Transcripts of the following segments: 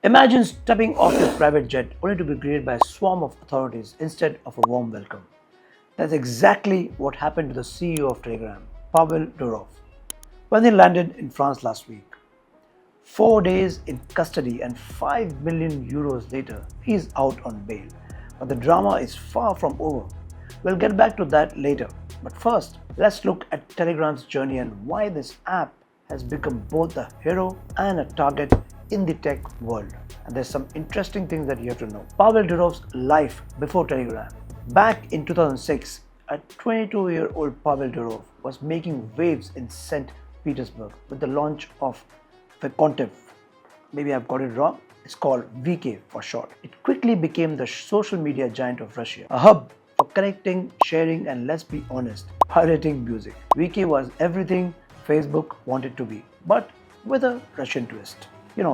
Imagine stepping off your private jet only to be greeted by a swarm of authorities instead of a warm welcome. That's exactly what happened to the CEO of Telegram, Pavel Durov, when he landed in France last week. 4 days in custody and 5 million euros later, he's out on bail. But the drama is far from over. We'll get back to that later. But first, let's look at Telegram's journey and why this app has become both a hero and a target in the tech world. And there's some interesting things that you have to know. Pavel Durov's life before Telegram. Back in 2006, a 22-year-old Pavel Durov was making waves in St. Petersburg with the launch of Decoded. Maybe I've got it wrong. It's called VK for short. It quickly became the social media giant of Russia, a hub for connecting, sharing, and let's be honest, pirating music. VK was everything Facebook wanted to be, but with a Russian twist.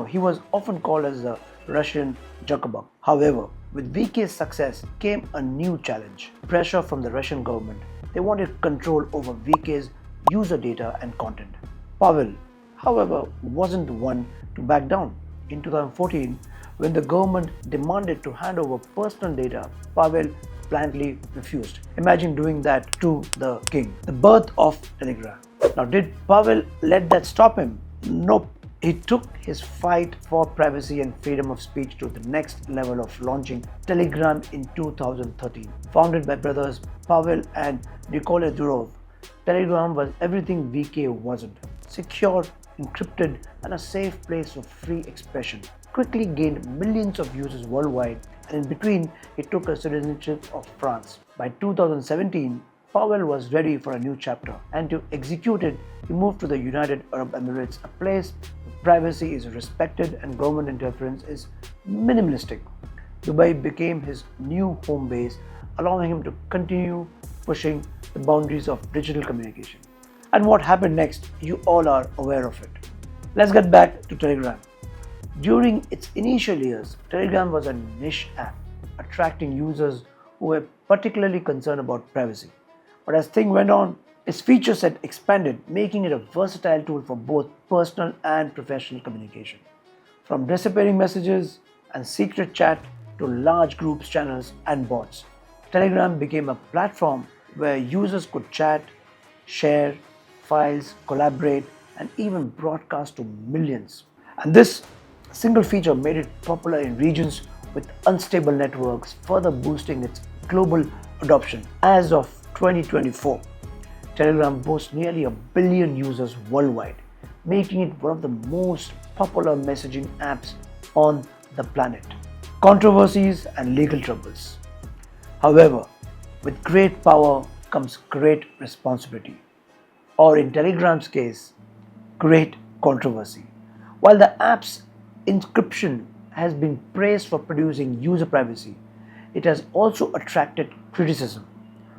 He was often called as the Russian Zuckerberg. However, with VK's success came a new challenge: pressure from the Russian government. They wanted control over VK's user data and content. Pavel, however, wasn't the one to back down. In 2014, when the government demanded to hand over personal data, Pavel blandly refused. Imagine doing that to the king. The birth of Telegram. Now, did Pavel let that stop him? Nope. He took his fight for privacy and freedom of speech to the next level of launching Telegram in 2013. Founded by brothers Pavel and Decoded Durov, Telegram was everything VK wasn't. Secure, encrypted, and a safe place for free expression. Quickly gained millions of users worldwide, and in between, it took a citizenship of France. By 2017, Pavel was ready for a new chapter, and to execute it, he moved to the United Arab Emirates, a place where privacy is respected and government interference is minimalistic. Dubai became his new home base, allowing him to continue pushing the boundaries of digital communication. And what happened next, you all are aware of it. Let's get back to Telegram. During its initial years, Telegram was a niche app, attracting users who were particularly concerned about privacy. But as things went on, its feature set expanded, making it a versatile tool for both personal and professional communication. From disappearing messages and secret chat to large groups, channels, and bots, Telegram became a platform where users could chat, share files, collaborate, and even broadcast to millions. And this single feature made it popular in regions with unstable networks, further boosting its global adoption. As of 2024, Telegram boasts nearly 1 billion users worldwide, making it one of the most popular messaging apps on the planet. Controversies and legal troubles. However, with great power comes great responsibility, or in Telegram's case, great controversy. While the app's encryption has been praised for producing user privacy, it has also attracted criticism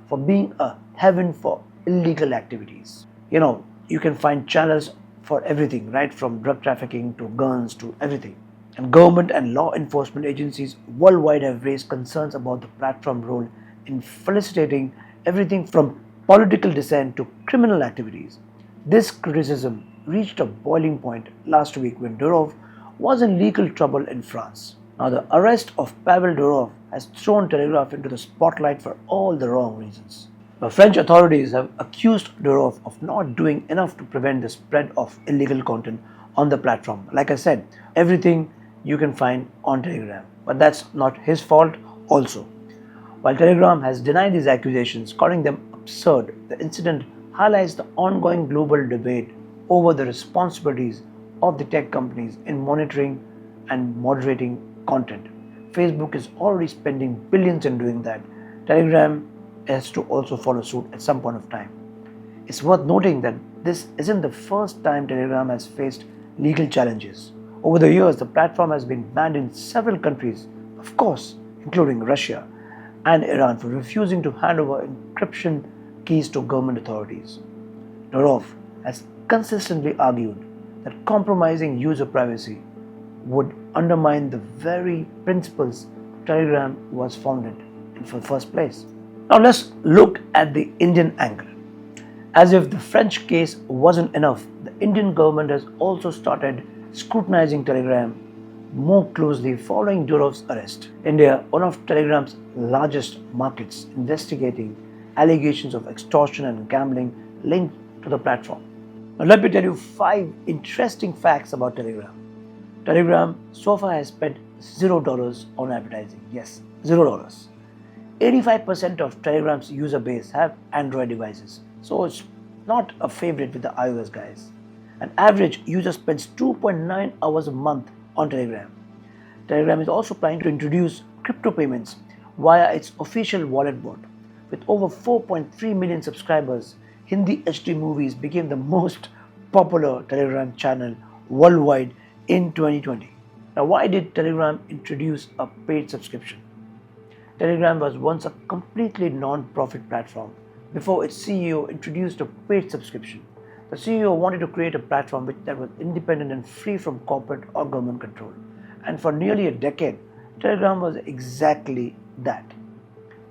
for being a haven for illegal activities. You can find channels for everything, right from drug trafficking to guns to everything. And government and law enforcement agencies worldwide have raised concerns about the platform's role in facilitating everything from political dissent to criminal activities. This criticism reached a boiling point last week when Durov was in legal trouble in France. Now, the arrest of Pavel Durov has thrown Telegram into the spotlight for all the wrong reasons. The French authorities have accused Durov of not doing enough to prevent the spread of illegal content on the platform. Like I said, everything you can find on Telegram. But that's not his fault also. While Telegram has denied these accusations, calling them absurd, the incident highlights the ongoing global debate over the responsibilities of the tech companies in monitoring and moderating content. Facebook is already spending billions in doing that. Telegram has to also follow suit at some point of time. It's worth noting that this isn't the first time Telegram has faced legal challenges. Over the years, the platform has been banned in several countries, of course, including Russia and Iran, for refusing to hand over encryption keys to government authorities. Durov has consistently argued that compromising user privacy would undermine the very principles Telegram was founded in the first place. Now let's look at the Indian angle. As if the French case wasn't enough, the Indian government has also started scrutinizing Telegram more closely following Durov's arrest. India, one of Telegram's largest markets, investigating allegations of extortion and gambling linked to the platform. Now, let me tell you 5 interesting facts about Telegram. Telegram so far has spent $0 on advertising. Yes, $0. 85% of Telegram's user base have Android devices, so it's not a favorite with the iOS guys. An average user spends 2.9 hours a month on Telegram. Telegram is also planning to introduce crypto payments via its official wallet bot. With over 4.3 million subscribers, Hindi HD movies became the most popular Telegram channel worldwide in 2020. Now, why did Telegram introduce a paid subscription? Telegram was once a completely non-profit platform before its CEO introduced a paid subscription. The CEO wanted to create a platform that was independent and free from corporate or government control. And for nearly a decade, Telegram was exactly that.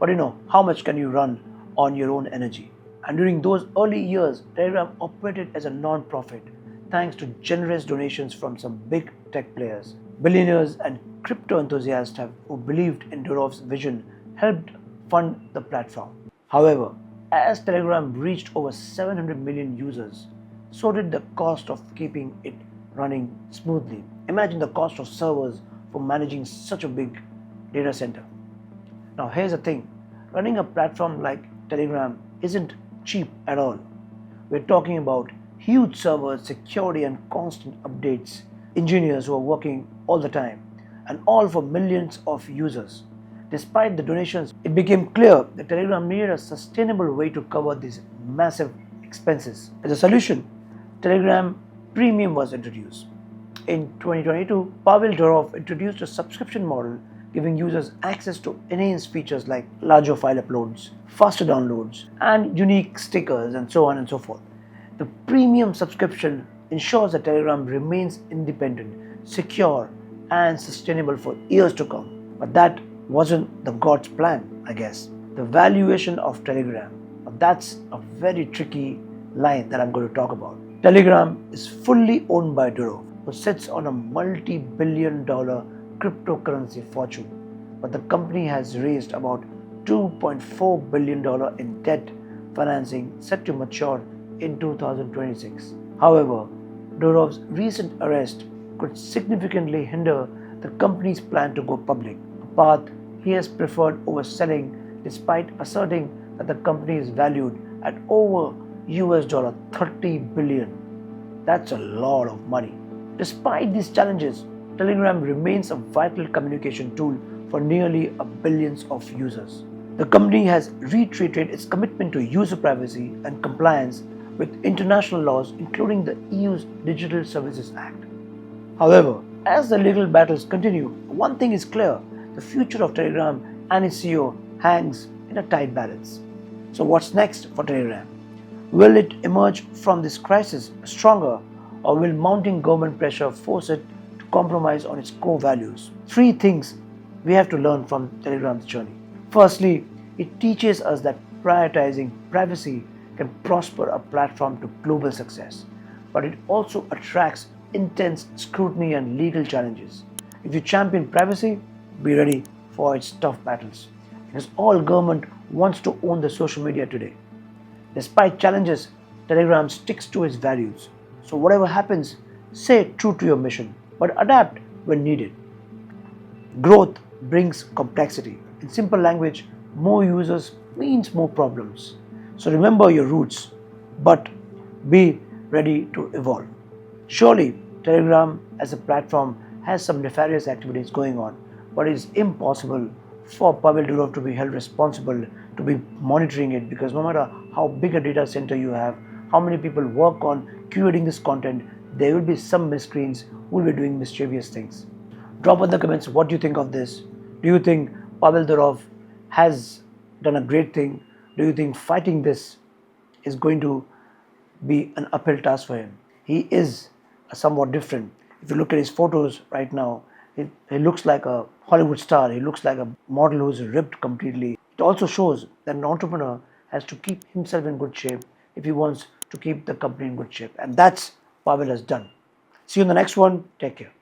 But how much can you run on your own energy? And during those early years, Telegram operated as a non-profit thanks to generous donations from some big tech players. Billionaires and crypto enthusiasts who believed in Durov's vision helped fund the platform. However, as Telegram reached over 700 million users, so did the cost of keeping it running smoothly. Imagine the cost of servers for managing such a big data center. Now, here's the thing, running a platform like Telegram isn't cheap at all. We're talking about huge servers, security, and constant updates, engineers who are working all the time, and all for millions of users. Despite the donations, it became clear that Telegram needed a sustainable way to cover these massive expenses. As a solution, Telegram Premium was introduced. In 2022, Pavel Durov introduced a subscription model giving users access to enhanced features like larger file uploads, faster downloads, and unique stickers, and so on and so forth. The premium subscription ensures that Telegram remains independent, secure, and sustainable for years to come. But that wasn't the God's plan, I guess. The valuation of Telegram, that's a very tricky line that I'm going to talk about. Telegram is fully owned by Durov, who sits on a multi-billion-dollar cryptocurrency fortune. But the company has raised about $2.4 billion in debt financing set to mature in 2026. However, Durov's recent arrest could significantly hinder the company's plan to go public, a path he has preferred over selling despite asserting that the company is valued at over $30 billion. That's a lot of money. Despite these challenges, Telegram remains a vital communication tool for nearly a billion of users. The company has reiterated its commitment to user privacy and compliance with international laws, including the EU's Digital Services Act. However, as the legal battles continue, one thing is clear: the future of Telegram and its CEO hangs in a tight balance. So, what's next for Telegram? Will it emerge from this crisis stronger, or will mounting government pressure force it to compromise on its core values? 3 things we have to learn from Telegram's journey. Firstly, it teaches us that prioritizing privacy can prosper a platform to global success, but it also attracts intense scrutiny and legal challenges. If you champion privacy, be ready for its tough battles, because all government wants to own the social media today. Despite challenges, Telegram sticks to its values. So whatever happens, stay true to your mission, but adapt when needed. Growth brings complexity. In simple language, more users means more problems. So remember your roots, but be ready to evolve. Surely, Telegram as a platform has some nefarious activities going on, but it is impossible for Pavel Durov to be held responsible to be monitoring it, because no matter how big a data center you have, how many people work on curating this content, there will be some miscreants who will be doing mischievous things. Drop in the comments what you think of this. Do you think Pavel Durov has done a great thing? Do you think fighting this is going to be an uphill task for him? He is somewhat different. If you look at his photos right now, he looks like a Hollywood star. He looks like a model who's ripped completely. It also shows that an entrepreneur has to keep himself in good shape if he wants to keep the company in good shape. And that's Pavel has done. See you in the next one. Take care.